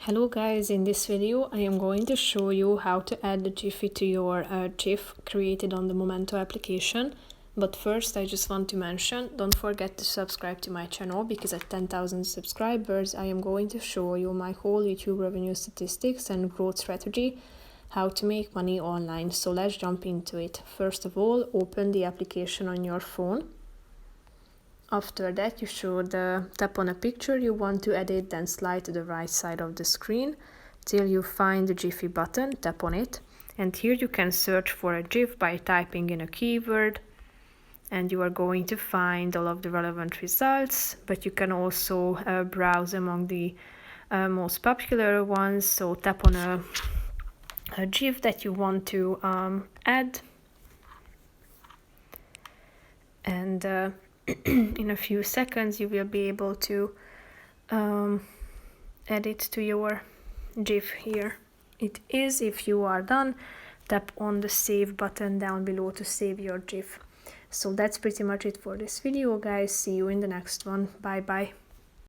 Hello guys, in this video I am going to show you how to add the giphy to your GIF created on the Momento application. But first I just want to mention, don't forget to subscribe to my channel, because at 10,000 subscribers I am going to show you my whole YouTube revenue statistics and growth strategy, how to make money online. So let's jump into it. First of all, open the application on your phone. After that, you should tap on a picture you want to edit, then slide to the right side of the screen till you find the giphy button, tap on it. And here you can search for a GIF by typing in a keyword, and you are going to find all of the relevant results, but you can also browse among the most popular ones. So tap on a GIF that you want to add, and in a few seconds you will be able to add it to your GIF. Here it is. If you are done, tap on the save button down below to save your GIF. So that's pretty much it for this video, guys. See you in the next one. Bye bye.